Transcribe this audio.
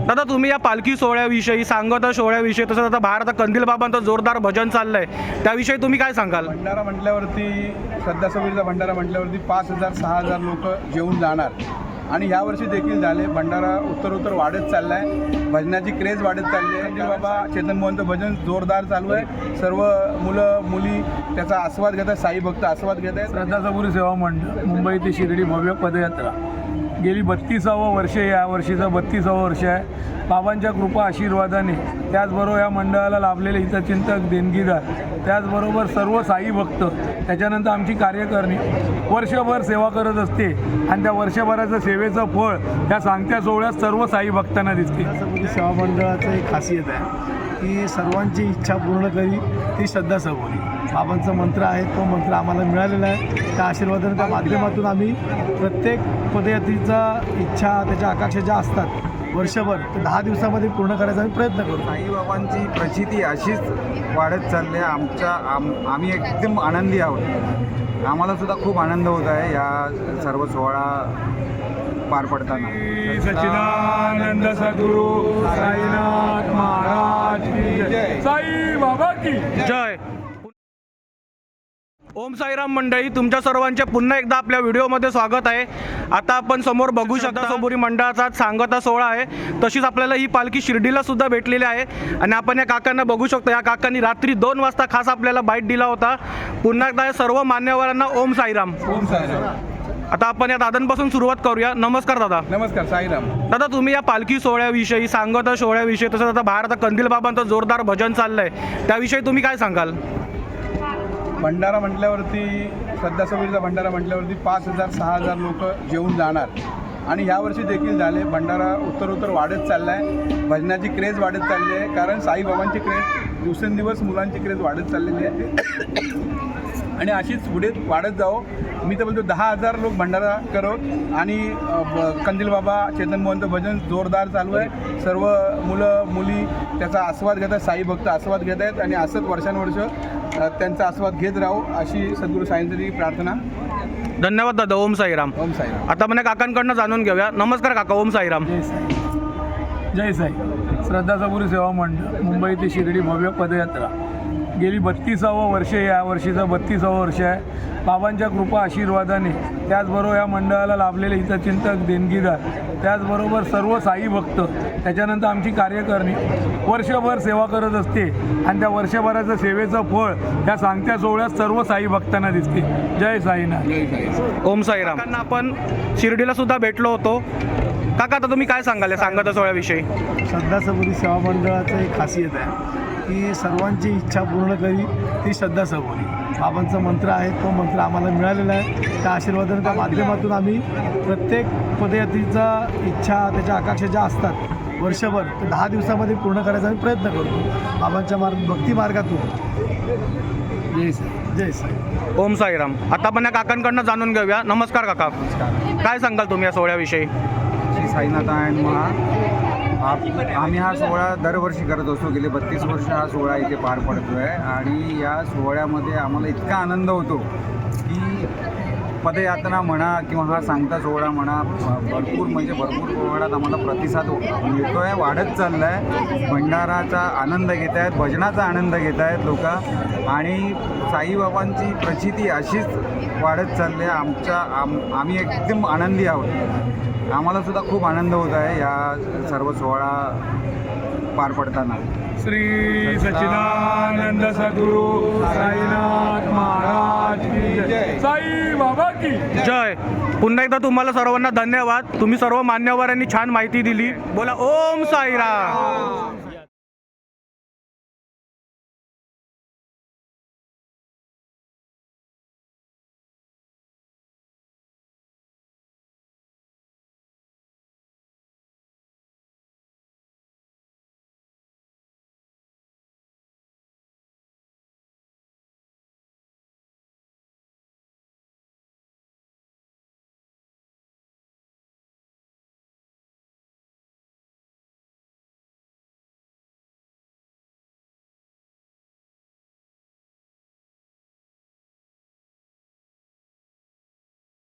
दादा तुम्ही या पालखी सोहळ्याविषयी सांगता सोहळ्याविषयी तसंच आता बाहेर आता कंदील बाबांचं जोरदार भजन चाललंय त्याविषयी तुम्ही काय सांगाल? भंडारा म्हटल्यावरती श्रद्धासभेचा भंडारा म्हटल्यावरती 5,000-6,000 लोक जेवून जाणार आणि ह्यावर्षी देखील झाले. भंडारा उत्तरोत्तर वाढत चालला आहे, भजनाची क्रेज वाढत चालली आहे. बाबा चेतन मोहनचं भजन जोरदार चालू आहे. सर्व मुलं मुली त्याचा आस्वाद घेत आहेत, साई भक्त आस्वाद घेत आहेत. श्रद्धासबुरी सेवा मंडळ मुंबई ते शिर्डी भव्य पदयात्रा गेली 32वे वर्ष, या वर्षीचं 32वे वर्ष आहे. बाबांच्या कृपा आशीर्वादाने त्याचबरोबर या मंडळाला लाभलेले हितचिंतक देणगीदार त्याचबरोबर सर्व साई भक्त त्याच्यानंतर आमची कार्यकारिणी वर्षभर सेवा करत असते आणि त्या वर्षभराचं सेवेचं फळ या सांगत्या सोहळ्यात सर्व साई भक्तांना दिसते. श्रद्धासबुरी सेवा मंडळाचं एक खासियत आहे की सर्वांची इच्छा पूर्ण करी ती श्रद्धासबुरी. बाबांचा मंत्र आहे, तो मंत्र आम्हाला मिळालेला आहे. त्या आशीर्वादाने त्या माध्यमातून आम्ही प्रत्येक पदयात्रेचा इच्छा त्याच्या आकांक्षा ज्या असतात वर्षभर ते 10 दिवसामध्ये पूर्ण करायचा आम्ही प्रयत्न करतो. साईबाबांची प्रचिती अशीच वाढत चालली आहे. आम्ही एकदम आनंदी आहोत. आम्हाला सुद्धा खूप आनंद होत आहे या सर्व सोहळा पार पडताना. सच्चिदानंद सद्गुरु साईनाथ महाराज की जय. साई बाबा की जय. ओम साईराम मंडळी, तुमच्या सर्वांचे पुन्हा एकदा आपल्या व्हिडिओमध्ये स्वागत आहे. आता आपण समोर बघू शकता श्रद्धासबुरी मंडळाचा सांगता सोहळा आहे. तशीच आपल्याला ही पालखी शिर्डीला सुद्धा भेटलेली आहे आणि आपण या काकांना बघू शकतो. या काकांनी रात्री 2 वाजता खास आपल्याला बाईट दिला होता. पुन्हा एकदा सर्व मान्यवरांना ओम साईराम. ओम साईराम. आता आपण या दादांपासून सुरुवात करूया. नमस्कार दादा. नमस्कार साईराम. दादा तुम्ही या पालखी सोहळ्याविषयी सांगता सोहळ्याविषयी तसंच आता बाहेर आता कंदील बाबांचं जोरदार भजन चाललंय त्याविषयी तुम्ही काय सांगाल? भंडारा म्हटल्यावरती श्रद्धासभेचा भंडारा म्हटल्यावरती 5,000-6,000 लोक जेवून जाणार आणि ह्यावर्षी देखील झाले. भंडारा उत्तरोत्तर वाढत चालला आहे, भजनाची क्रेज वाढत चालली आहे. कारण साईबाबांची क्रेज दिवसेंदिवस मुलांची क्रेज वाढत चाललेली आहे आणि अशीच पुढे वाढत जावं. मी तर बोलतो 10,000 लोक भंडारा करो आणि कंदील बाबा चेतन मोहनचं भजन जोरदार चालू आहे. सर्व मुलं मुली त्याचा आस्वाद घेत आहेत, साई भक्त आस्वाद घेत आहेत आणि असंच वर्षानुवर्ष त्यांचा आस्वाद घेत राहू अशी सद्गुरू साईंची प्रार्थना. धन्यवाद दादा. ओम साईराम. ओम साईराम. आता मला काकांकडनं जाणून घेऊया. नमस्कार काका. ओम साईराम. जय साई. जय साई. श्रद्धासबुरी सेवा मंडळ मुंबई ते शिर्डी भव्य पदयात्रा गेली 32वे वर्ष, या वर्षीचं 32वे वर्ष आहे. बाबांच्या कृपा आशीर्वादाने त्याचबरोबर या मंडळाला लाभलेले हितचिंतक देणगीदार त्याचबरोबर सर्व साई भक्त त्याच्यानंतर आमची कार्यकारिणी वर्षभर सेवा करत असते आणि त्या वर्षभराचं सेवेचं फळ या सांगत्या सोहळ्यात सर्व साई भक्तांना दिसते. जय साईनाथ. ओम साईराम. काकांना आपण शिर्डीला सुद्धा भेटलो होतो. काका आता तुम्ही काय सांगाल या सांगता सोहळ्याविषयी? श्रद्धासबुरी सेवा मंडळाचं एक खासियत आहे की सर्वांची इच्छा पूर्ण करी ती श्रद्धासबुरी. बाबांचा मंत्र आहे, तो मंत्र आम्हाला मिळालेला आहे. त्या आशीर्वादाने त्या माध्यमातून आम्ही प्रत्येक पदयात्रेचा इच्छा त्याच्या आकांक्षा ज्या असतात वर्षभर ते 10 दिवसामध्ये पूर्ण करायचा आम्ही प्रयत्न करतो बाबांच्या भक्ती मार्गातून. जय साई. जय साई. ओम साईराम. आता आपण या काकांकडनं जाणून घेऊया. नमस्कार काका. काय सांगाल तुम्ही या सोहळ्याविषयी? श्री साईनाथ आणि आम्ही हा सोहळा दरवर्षी करत असतो. गेले 32 वर्ष हा सोहळा इथे पार पडतो आहे आणि या सोहळ्यामध्ये आम्हाला इतका आनंद होतो की पदयात्रा म्हणा किंवा हा सांगता सोहळा म्हणा भरपूर प्रमाणात आम्हाला प्रतिसाद मिळतो आहे, वाढत चालला आहे. भंडाराचा आनंद घेत आहेत, भजनाचा आनंद घेत आहेत लोक आणि साईबाबांची प्रचिती अशीच वाढत चालली आहे. आम्ही एकदम आनंदी आहोत. आम्हाला सुद्धा खूप आनंद होत आहे या सर्व सोहळा पार पडताना. श्री सच्चिदानंद सद्गुरु साईनाथ महाराज की जय. साई बाबा की जय. पुन्हा एकदा तुम्हाला सर्वांना धन्यवाद. तुम्ही सर्व मान्यवरांनी छान माहिती दिली. बोला ओम साईराम.